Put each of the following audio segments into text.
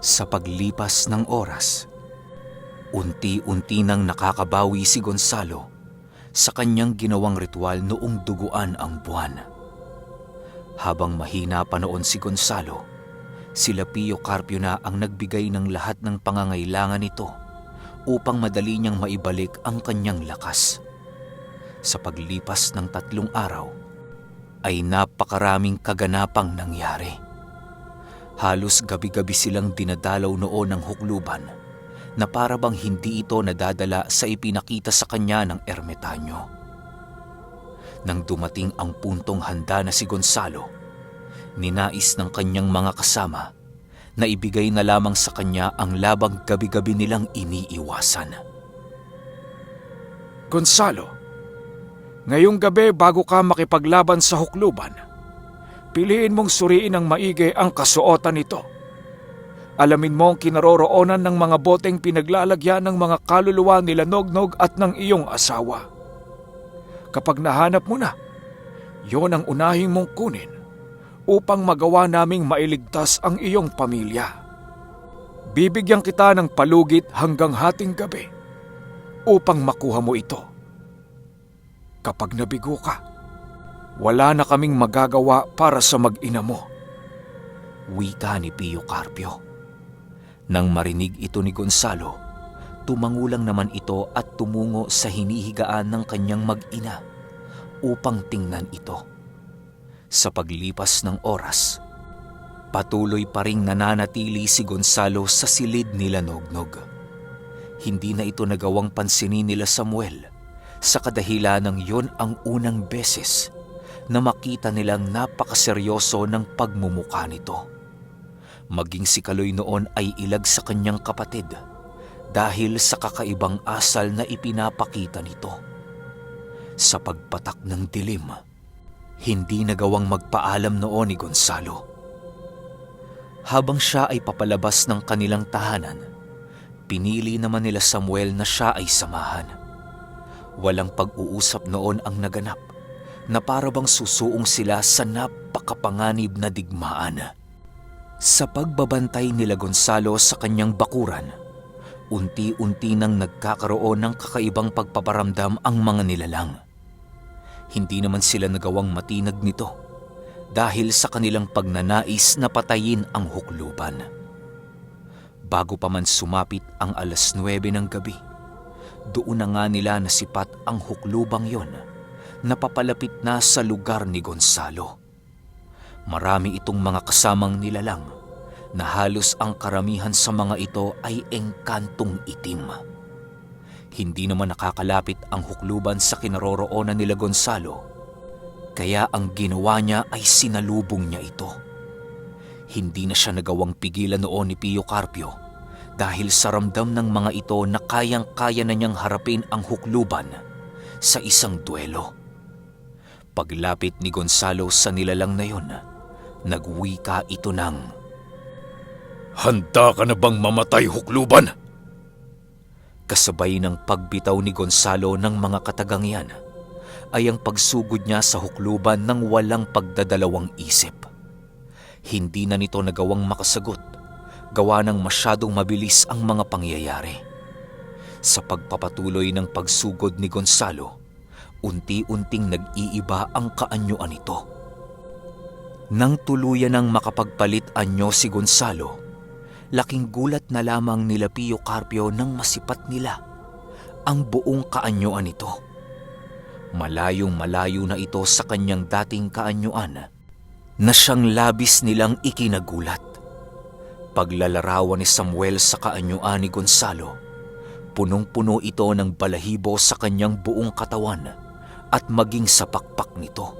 Sa paglipas ng oras, unti-unti nang nakakabawi si Gonzalo sa kanyang ginawang ritual noong duguan ang buwan. Habang mahina pa noon si Gonzalo, sila Pio Carpio na ang nagbigay ng lahat ng pangangailangan nito upang madali niyang maibalik ang kanyang lakas. Sa paglipas ng 3 araw, ay napakaraming kaganapang nangyari. Halos gabi-gabi silang dinadalaw noon ng hukluban na para bang hindi ito nadadala sa ipinakita sa kanya ng ermitanyo. Nang dumating ang puntong handa na si Gonzalo, ninais ng kanyang mga kasama na ibigay na lamang sa kanya ang labang gabi-gabi nilang iniiwasan. Gonzalo, ngayong gabi bago ka makipaglaban sa hukluban, piliin mong suriin ng maigi ang kasuotan nito. Alamin mo ang kinaroroonan ng mga boteng pinaglalagyan ng mga kaluluwa nila Nognog at ng iyong asawa. Kapag nahanap mo na, yon ang unahing mong kunin upang magawa naming mailigtas ang iyong pamilya. Bibigyan kita ng palugit hanggang hating gabi upang makuha mo ito. Kapag nabigo ka, wala na kaming magagawa para sa mag-ina mo. Wika ni Pio Carpio. Nang marinig ito ni Gonzalo, tumangulang naman ito at tumungo sa hinihigaan ng kanyang mag-ina upang tingnan ito. Sa paglipas ng oras, patuloy pa ring nananatili si Gonzalo sa silid nila Nognog. Hindi na ito nagawang pansinin nila Samuel sa kadahilanang yon ang unang beses na makita nilang napakaseryoso ng pagmumukha nito. Maging si Kaloy noon ay ilag sa kanyang kapatid dahil sa kakaibang asal na ipinapakita nito. Sa pagpatak ng dilim, hindi nagawang magpaalam noon ni Gonzalo. Habang siya ay papalabas ng kanilang tahanan, pinili naman nila Samuel na siya ay samahan. Walang pag-uusap noon ang naganap, na para bang susuong sila sa napakapanganib na digmaan. Sa pagbabantay nila Gonzalo sa kanyang bakuran, unti-unti nang nagkakaroon ng kakaibang pagpaparamdam ang mga nilalang. Hindi naman sila nagawang matinag nito dahil sa kanilang pagnanais na patayin ang hukluban. Bago pa man sumapit ang 9:00 ng gabi, doon na nga nila nasipat ang huklubang yon na papalapit na sa lugar ni Gonzalo. Marami itong mga kasamang nilalang na halos ang karamihan sa mga ito ay engkantong itim. Hindi naman nakakalapit ang hukluban sa kinaroroonan nila Gonzalo, kaya ang ginawa niya ay sinalubong niya ito. Hindi na siya nagawang pigilan noon ni Pio Carpio dahil sa ramdam ng mga ito na kayang-kaya na niyang harapin ang hukluban sa isang duelo. Paglapit ni Gonzalo sa nilalang na yon, nagwika ito ng, "Handa ka na bang mamatay, hukluban?" Kasabay ng pagbitaw ni Gonzalo ng mga katagang yan, ay ang pagsugod niya sa hukluban ng walang pagdadalawang isip. Hindi na nito nagawang makasagot, gawa ng masyadong mabilis ang mga pangyayari. Sa pagpapatuloy ng pagsugod ni Gonzalo, unti-unting nag-iiba ang kaanyuan nito. Nang tuluyan ng makapagpalit anyo si Gonzalo, laking gulat na lamang nila Pio Carpio nang masipat nila ang buong kaanyuan nito. Malayong malayo na ito sa kanyang dating kaanyuan na siyang labis nilang ikinagulat. Paglalarawan ni Samuel sa kaanyuan ni Gonzalo, punong-puno ito ng balahibo sa kanyang buong katawan at maging sa pakpak nito.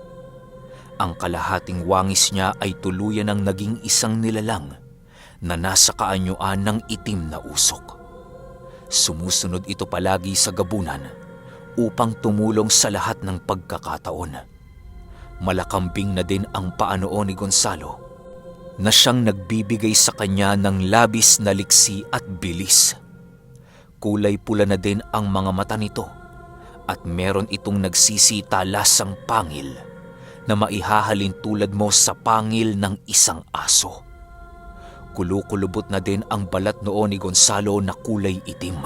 Ang kalahating wangis niya ay tuluyan ng naging isang nilalang na nasa kaanyuan ng itim na usok. Sumusunod ito palagi sa gabunan upang tumulong sa lahat ng pagkakataon. Malakambing na din ang paanoo ni Gonzalo na siyang nagbibigay sa kanya ng labis na liksi at bilis. Kulay pula na din ang mga mata nito at meron itong nagsisitalasang pangil na maihahalin tulad mo sa pangil ng isang aso. Kulukulubot na din ang balat noon ni Gonzalo na kulay itim.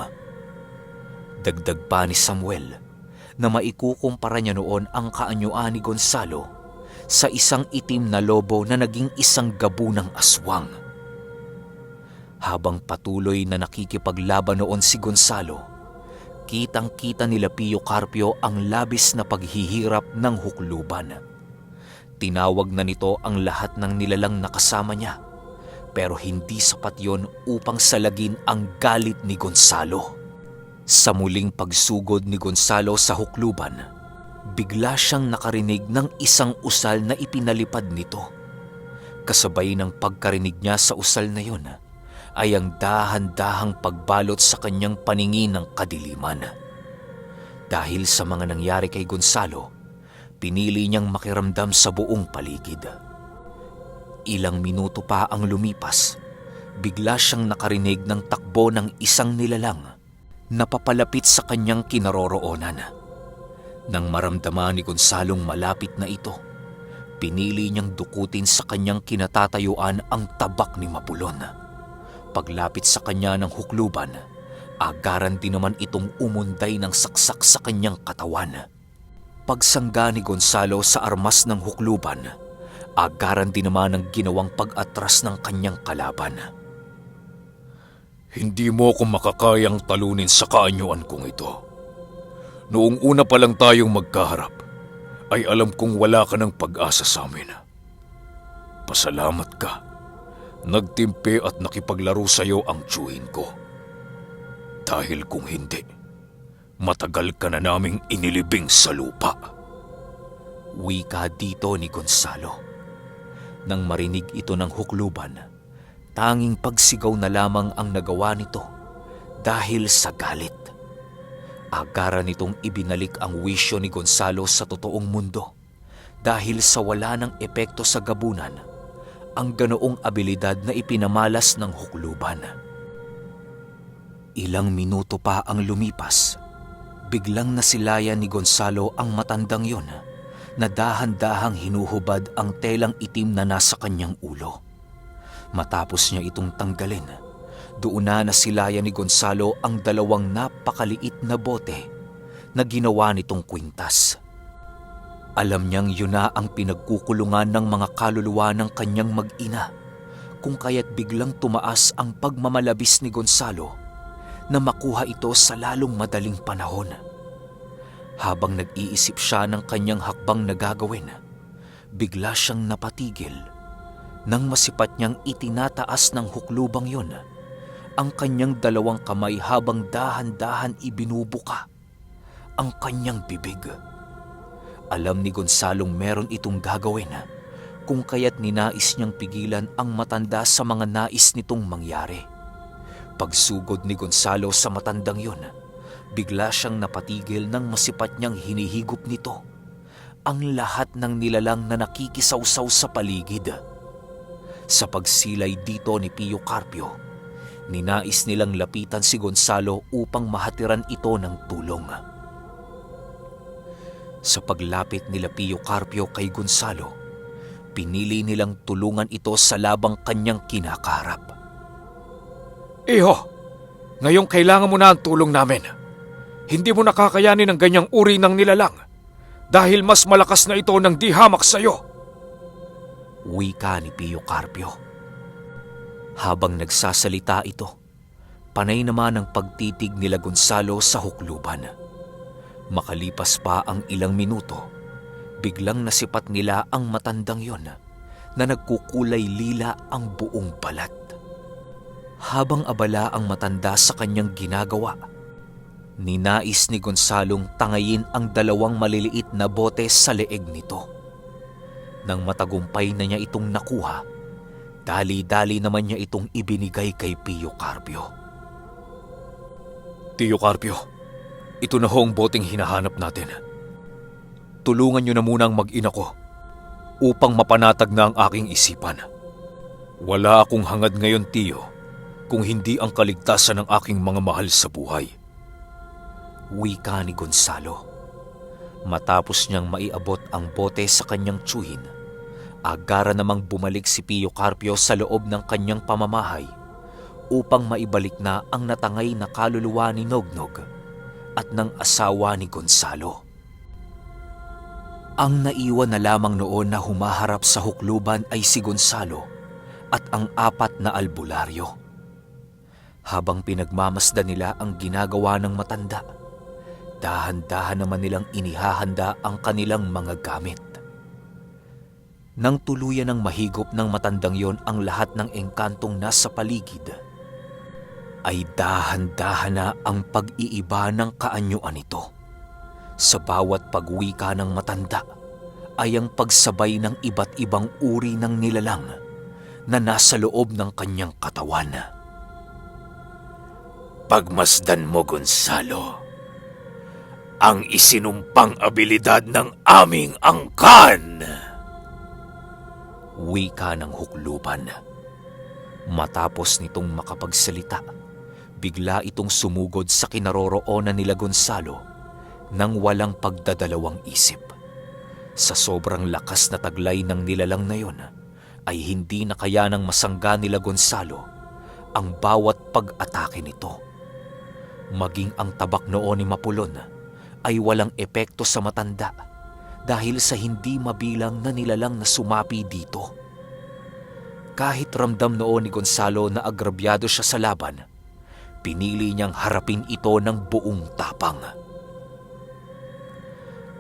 Dagdag pa ni Samuel na maikukumpara niya noon ang kaanyuan ni Gonzalo sa isang itim na lobo na naging isang gabo ng aswang. Habang patuloy na nakikipaglaban noon si Gonzalo, kitang-kita nila Pio Carpio ang labis na paghihirap ng hukluban. Tinawag na nito ang lahat ng nilalang nakasama niya, pero hindi sapat yon upang salagin ang galit ni Gonzalo. Sa muling pagsugod ni Gonzalo sa hukluban, bigla siyang nakarinig ng isang usal na ipinalipad nito. Kasabay ng pagkarinig niya sa usal na yun ay ang dahan-dahang pagbalot sa kanyang paningin ng kadiliman. Dahil sa mga nangyari kay Gonzalo, pinili niyang makiramdam sa buong paligid. Ilang minuto pa ang lumipas, bigla siyang nakarinig ng takbo ng isang nilalang na papalapit sa kanyang kinaroroonan. Nang maramdaman ni Gonzalong malapit na ito, pinili niyang dukutin sa kanyang kinatatayuan ang tabak ni Mapulon. Paglapit sa kanya ng hukluban, agaran din naman itong umunday ng saksak sa kanyang katawan. Pagsangga ni Gonzalo sa armas ng hukluban, agaran din naman ang ginawang pag-atras ng kanyang kalaban. Hindi mo ako makakayang talunin sa kaanyuan kong ito. Noong una pa lang tayong magkaharap, ay alam kong wala ka ng pag-asa sa amin. Pasalamat ka. Nagtimpe at nakipaglaro sa iyo ang tiyuhin ko. Dahil kung hindi, matagal ka na naming inilibing sa lupa. Wika dito ni Gonzalo. Nang marinig ito ng hukluban, tanging pagsigaw na lamang ang nagawa nito dahil sa galit. Agaran nitong ibinalik ang wisyo ni Gonzalo sa totoong mundo dahil sa wala ng epekto sa gabunan ang ganoong abilidad na ipinamalas ng hukluban. Ilang minuto pa ang lumipas, biglang nasilayan ni Gonzalo ang matandang yon na dahan-dahang hinuhubad ang telang itim na nasa kanyang ulo. Matapos niya itong tanggalin, doon na nasilayan ni Gonzalo ang dalawang napakaliit na bote na ginawa nitong kwintas. Alam niyang yun na ang pinagkukulungan ng mga kaluluwa ng kanyang mag-ina, kung kaya't biglang tumaas ang pagmamalabis ni Gonzalo na makuha ito sa lalong madaling panahon. Habang nag-iisip siya ng kanyang hakbang na gagawin, bigla siyang napatigil nang masipat niyang itinataas ng huklubang yun ang kanyang dalawang kamay habang dahan-dahan ibinubuka ang kanyang bibig. Alam ni Gonzalong meron itong gagawin, kung kaya't ninais niyang pigilan ang matanda sa mga nais nitong mangyari. Pagsugod ni Gonzalo sa matandang yun, bigla siyang napatigil nang masipat niyang hinihigop nito ang lahat ng nilalang na nakikisawsaw sa paligid. Sa pagsilay dito ni Pio Carpio, ninais nilang lapitan si Gonzalo upang mahatiran ito ng tulong. Sa paglapit nila Pio Carpio kay Gonzalo, pinili nilang tulungan ito sa labang kanyang kinakaharap. Iho, ngayong kailangan mo na ang tulong namin. Hindi mo nakakayanin ang ganyang uri ng nilalang dahil mas malakas na ito ng di hamak sa iyo. Wika ni Pio Carpio. Habang nagsasalita ito, panay naman ang pagtitig nila Gonzalo sa hukluban. Makalipas pa ang ilang minuto, biglang nasipat nila ang matandang yon na nagkukulay lila ang buong balat. Habang abala ang matanda sa kanyang ginagawa, ninais ni Gonzalong tangayin ang dalawang maliliit na bote sa leeg nito. Nang matagumpay na niya itong nakuha, dali-dali naman niya itong ibinigay kay Pio Carpio. Tio Carpio, ito na ho ang boteng hinahanap natin. Tulungan niyo na muna ang mag-ina ko upang mapanatag na ang aking isipan. Wala akong hangad ngayon, Tio, kung hindi ang kaligtasan ng aking mga mahal sa buhay. Wika ni Gonzalo. Matapos niyang maiabot ang bote sa kanyang tiyuhin, Agara namang bumalik si Pio Carpio sa loob ng kanyang pamamahay upang maibalik na ang natangay na kaluluwa ni Nognog at ng asawa ni Gonzalo. Ang naiwan na lamang noon na humaharap sa hukluban ay si Gonzalo at ang 4 na albularyo. Habang pinagmamasdan nila ang ginagawa ng matanda, dahan-dahan naman nilang inihahanda ang kanilang mga gamit. Nang tuluyan ng mahigop ng matandang yon ang lahat ng engkantong nasa paligid, ay dahan-dahan na ang pag-iiba ng kaanyuan nito. Sa bawat pagwika ng matanda ay ang pagsabay ng iba't ibang uri ng nilalang na nasa loob ng kanyang katawan. Pagmasdan mo, Gonzalo, ang isinumpang abilidad ng aming angkan! Wika ng hukluban. Matapos nitong makapagsalita, bigla itong sumugod sa kinaroroonan nila Gonzalo nang walang pagdadalawang isip. Sa sobrang lakas na taglay ng nilalang na yon, ay hindi na kayanang masangga nila Gonzalo ang bawat pag-atake nito. Maging ang tabak noon ni Mapulon ay walang epekto sa matanda dahil sa hindi mabilang na nilalang na sumapi dito. Kahit ramdam noon ni Gonzalo na agrabyado siya sa laban, pinili niyang harapin ito ng buong tapang.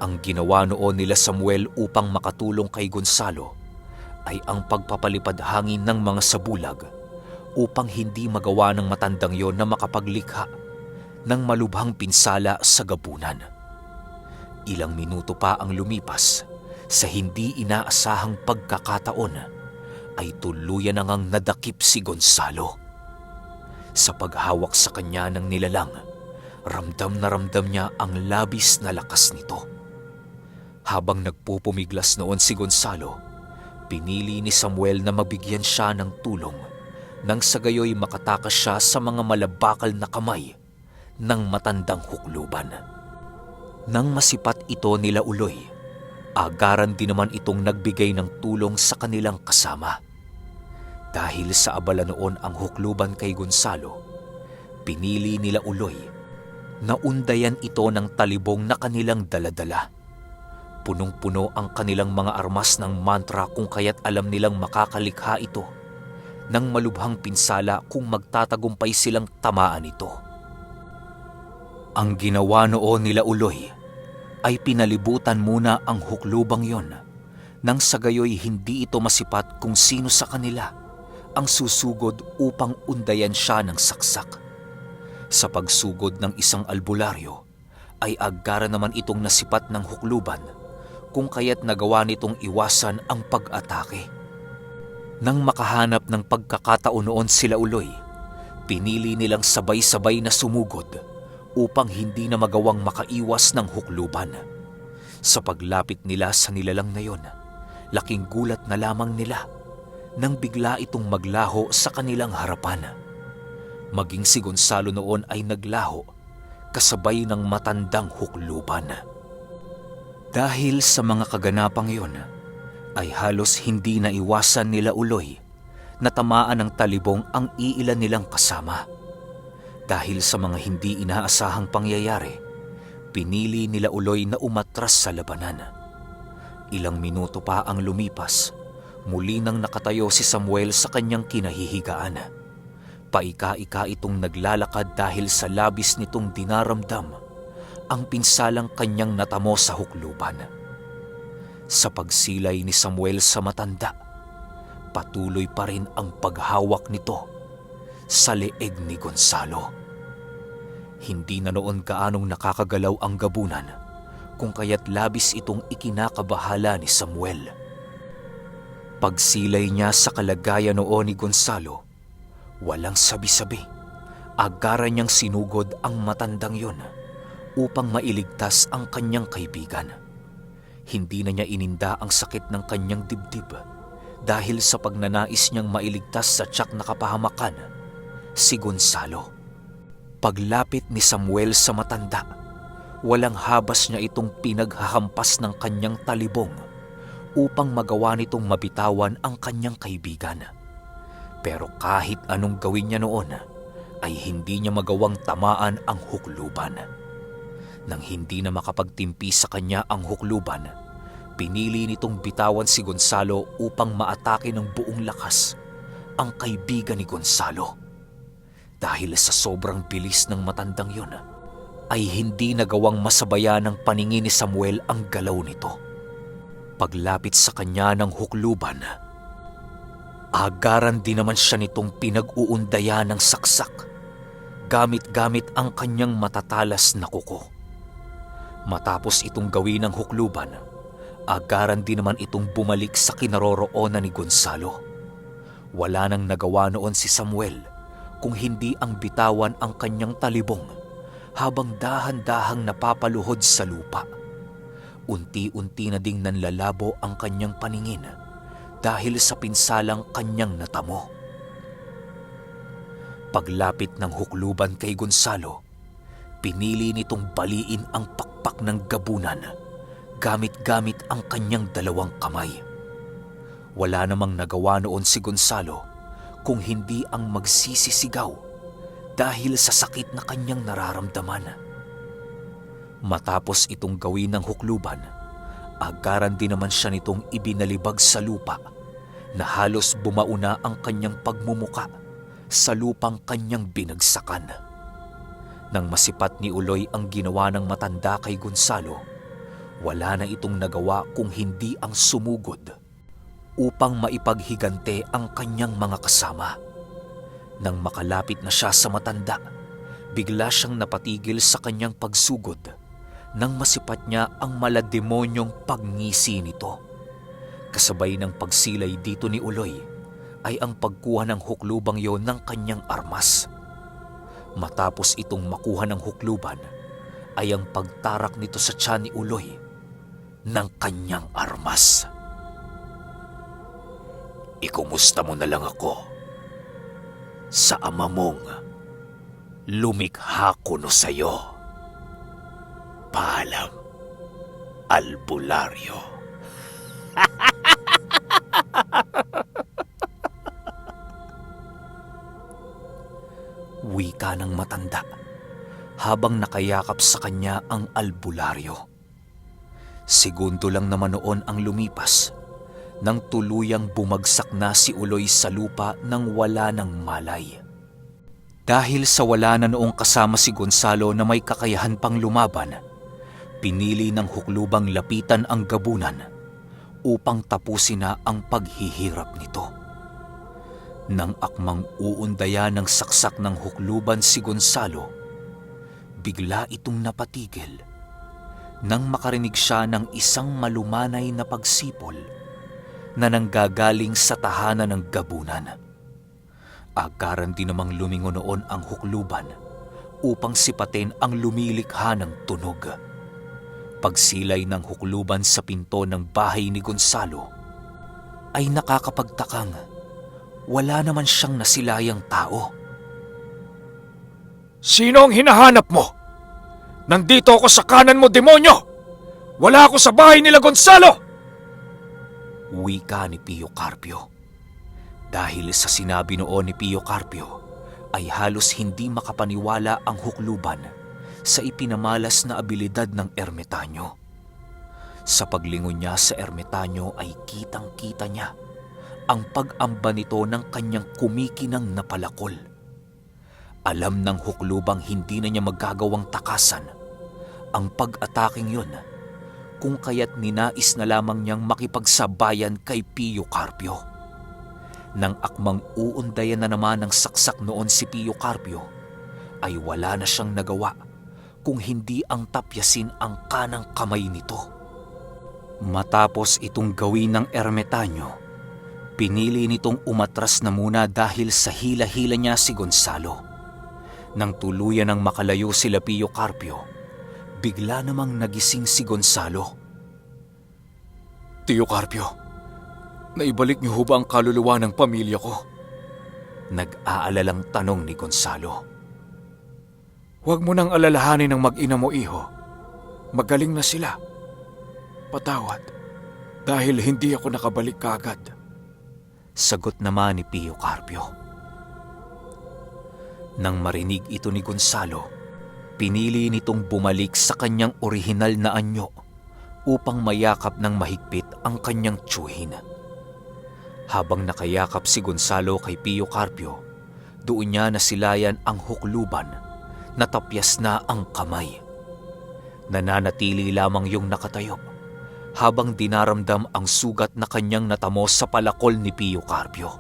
Ang ginawa noon nila Samuel upang makatulong kay Gonzalo ay ang pagpapalipad hangin ng mga sabulag upang hindi magawa ng matandang yon na makapaglikha ng malubhang pinsala sa gabunan. Ilang minuto pa ang lumipas, sa hindi inaasahang pagkakataon ay tuluyan na ngang nadakip si Gonzalo. Sa paghawak sa kanya ng nilalang, ramdam na ramdam niya ang labis na lakas nito. Habang nagpupumiglas noon si Gonzalo, pinili ni Samuel na mabigyan siya ng tulong nang sa gayoy makatakas siya sa mga malabakal na kamay ng matandang hukluban. Nang masipat ito nila Uloy, agaran din naman itong nagbigay ng tulong sa kanilang kasama. Dahil sa abala noon ang hukluban kay Gonzalo, pinili nila Uloy na undayan ito ng talibong na kanilang daladala. Punong-puno ang kanilang mga armas ng mantra kung kaya't alam nilang makakalikha ito ng malubhang pinsala kung magtatagumpay silang tamaan ito. Ang ginawa noon nila Uloy ay pinalibutan muna ang huklubang yon nang sa gayoy hindi ito masipat kung sino sa kanila ang susugod upang undayan siya ng saksak. Sa pagsugod ng isang albularyo ay agara naman itong nasipat ng hukluban kung kaya't nagawa nitong iwasan ang pag-atake. Nang makahanap ng pagkakataon noon sila Uloy, pinili nilang sabay-sabay na sumugod upang hindi na magawang makaiwas ng hukluban. Sa paglapit nila sa nilalang na yon, laking gulat na lamang nila nang bigla itong maglaho sa kanilang harapan. Maging si Gonzalo noon ay naglaho kasabay ng matandang hukluban. Dahil sa mga kaganapang yon, ay halos hindi na iwasan nila Uloy na tamaan ng talibong ang iilan nilang kasama. Dahil sa mga hindi inaasahang pangyayari, pinili nila Uloy na umatras sa labanan. Ilang minuto pa ang lumipas, muli nang nakatayo si Samuel sa kanyang kinahihigaan. Paika-ika itong naglalakad dahil sa labis nitong dinaramdam ang pinsalang kanyang natamo sa hukluban. Sa pagsilay ni Samuel sa matanda, patuloy pa rin ang paghawak nito sa leeg ni Gonzalo. Hindi na noon gaanong nakakagalaw ang gabunan kung kaya't labis itong ikinakabahala ni Samuel. Pagsilay niya sa kalagayan noon ni Gonzalo, walang sabi-sabi, agara niyang sinugod ang matandang yon upang mailigtas ang kanyang kaibigan. Hindi na niya ininda ang sakit ng kanyang dibdib dahil sa pagnanais niyang mailigtas sa tiyak na kapahamakan si Gonzalo. Paglapit ni Samuel sa matanda, walang habas niya itong pinaghahampas ng kanyang talibong upang magawa nitong mabitawan ang kanyang kaibigan. Pero kahit anong gawin niya noon, ay hindi niya magawang tamaan ang hukluban. Nang hindi na makapagtimpi sa kanya ang hukluban, pinili nitong bitawan si Gonzalo upang maatake ng buong lakas ang kaibigan ni Gonzalo. Dahil sa sobrang bilis ng matandang yun, ay hindi nagawang masabayan ng paningin ni Samuel ang galaw nito. Paglapit sa kanya ng hukluban, agaran din naman siya nitong pinag-uundayan ng saksak, gamit-gamit ang kanyang matatalas na kuko. Matapos itong gawin ng hukluban, agaran din naman itong bumalik sa kinaroroonan ni Gonzalo. Wala nang nagawa noon si Samuel kung hindi ang bitawan ang kanyang talibong habang dahan-dahang napapaluhod sa lupa. Unti-unti na ding nanlalabo ang kanyang paningin dahil sa pinsalang kanyang natamo. Paglapit ng hukluban kay Gonzalo, pinili nitong baliin ang pakpak ng gabunan gamit-gamit ang kanyang dalawang kamay. Wala namang nagawa noon si Gonzalo kung hindi ang magsisisigaw dahil sa sakit na kanyang nararamdaman. Matapos itong gawin ng hukluban, agaran din naman siya nitong ibinalibag sa lupa na halos bumauna ang kanyang pagmumuka sa lupang kanyang binagsakan. Nang masipat ni Uloy ang ginawa ng matanda kay Gonzalo, wala na itong nagawa kung hindi ang sumugod upang maipaghigante ang kanyang mga kasama. Nang makalapit na siya sa matanda, bigla siyang napatigil sa kanyang pagsugod nang masipat niya ang malademonyong pagngisi nito. Kasabay ng pagsilay dito ni Uloy ay ang pagkuha ng huklubang yon ng kanyang armas. Matapos itong makuha ng hukluban ay ang pagtarak nito sa tiyan ni Uloy ng kanyang armas. Ikumusta mo na lang ako sa ama mong lumikha kuno sa'yo. Paalam, albularyo. Wika ng matanda habang nakayakap sa kanya ang albularyo. Segundo lang naman noon ang lumipas nang tuluyang bumagsak na si Uloy sa lupa nang wala ng malay. Dahil sa wala na noong kasama si Gonzalo na may kakayahan pang lumaban, pinili ng huklubang lapitan ang gabunan upang tapusin na ang paghihirap nito. Nang akmang uundaya ng saksak ng hukluban si Gonzalo, bigla itong napatigil nang makarinig siya ng isang malumanay na pagsipol na nanggagaling sa tahanan ng gabunan. Agaran din namang lumingon noon ang hukluban upang sipatin ang lumilikha ng tunog. Pagsilay ng hukluban sa pinto ng bahay ni Gonzalo ay nakakapagtakang wala naman siyang nasilayang tao. Sino ang hinahanap mo? Nandito ako sa kanan mo, demonyo! Wala ako sa bahay nila Gonzalo! Wika ni Pio Carpio. Dahil sa sinabi noon ni Pio Carpio, ay halos hindi makapaniwala ang hukluban sa ipinamalas na abilidad ng ermitanyo. Sa paglingon niya sa ermitanyo ay kitang-kita niya ang pag-amba nito ng kanyang kumikinang na palakol. Alam ng huklubang hindi na niya magagawang takasan ang pag-ataking yun, kung kaya't ninais na lamang niyang makipagsabayan kay Pio Carpio. Nang akmang uundayan na naman ng saksak noon si Pio Carpio, ay wala na siyang nagawa kung hindi ang tapyasin ang kanang kamay nito. Matapos itong gawin ng ermitanyo, pinili nitong umatras na muna dahil sa hila-hila niya si Gonzalo. Nang tuluyan ng makalayo sila Pio Carpio, bigla namang nagising si Gonzalo. Tio Carpio, naibalik niyo ho ba ang kaluluwa ng pamilya ko? Nag-aalalang tanong ni Gonzalo. Huwag mo nang alalahanin ng mag-ina mo, iho. Magaling na sila. Patawad. Dahil hindi ako nakabalik kagad. Sagot naman ni Pio Carpio. Nang marinig ito ni Gonzalo, pinili nitong bumalik sa kanyang orihinal na anyo upang mayakap ng mahigpit ang kanyang tiyuhin. Habang nakayakap si Gonzalo kay Pio Carpio, doon niya nasilayan ang hukluban, natapyas na ang kamay. Nananatili lamang yung nakatayo habang dinaramdam ang sugat na kanyang natamo sa palakol ni Pio Carpio.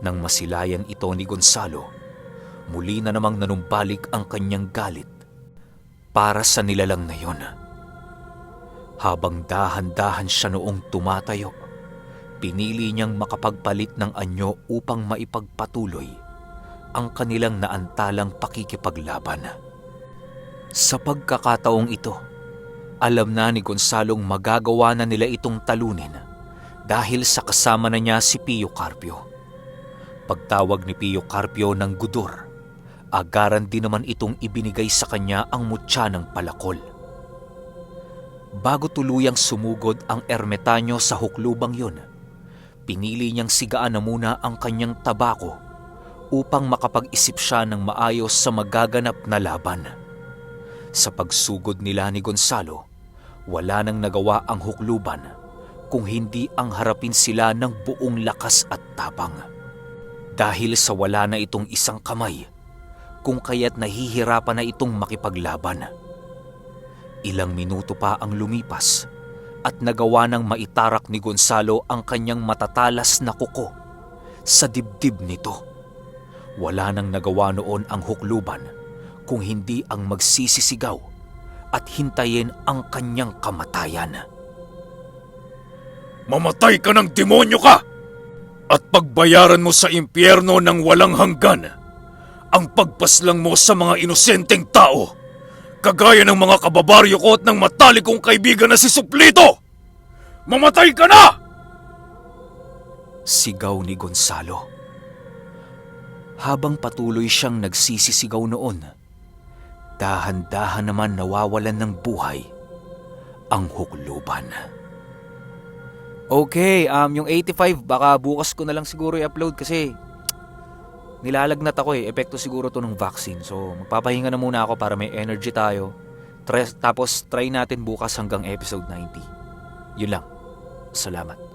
Nang masilayan ito ni Gonzalo, muli na namang nanumbalik ang kanyang galit para sa nilalang na yun. Habang dahan-dahan siya noong tumatayo, pinili niyang makapagpalit ng anyo upang maipagpatuloy ang kanilang naantalang pakikipaglaban. Sa pagkakataong ito, alam na ni Gonzalong magagawa na nila itong talunin dahil sa kasama na niya si Pio Carpio. Pagtawag ni Pio Carpio ng gudor, agaran din naman itong ibinigay sa kanya ang mutya ng palakol. Bago tuluyang sumugod ang ermetanyo sa huklubang yun, pinili niyang sigaan na muna ang kanyang tabako upang makapag-isip siya ng maayos sa magaganap na laban. Sa pagsugod nila ni Gonzalo, wala nang nagawa ang hukluban kung hindi ang harapin sila ng buong lakas at tapang. Dahil sa wala na itong isang kamay, kung kaya't nahihirapan na itong makipaglaban. Ilang minuto pa ang lumipas at nagawa ng maitarak ni Gonzalo ang kanyang matatalas na kuko sa dibdib nito. Wala nang nagawa noon ang hukluban kung hindi ang magsisisigaw at hintayin ang kanyang kamatayan. Mamatay ka ng demonyo ka! At pagbayaran mo sa impyerno ng walang hanggan ang pagpaslang mo sa mga inosenteng tao, kagaya ng mga kababaryo ko at ng matalik kong kaibigan na si Suplito! Mamatay ka na! Sigaw ni Gonzalo. Habang patuloy siyang nagsisisigaw noon, dahan-dahan naman nawawalan ng buhay ang hukluban. Okay, yung 85, baka bukas ko na lang siguro i-upload kasi nilalagnat ako eh. Epekto siguro to ng vaccine. So, magpapahinga na muna ako para may energy tayo. Tapos, try natin bukas hanggang episode 90. Yun lang. Salamat.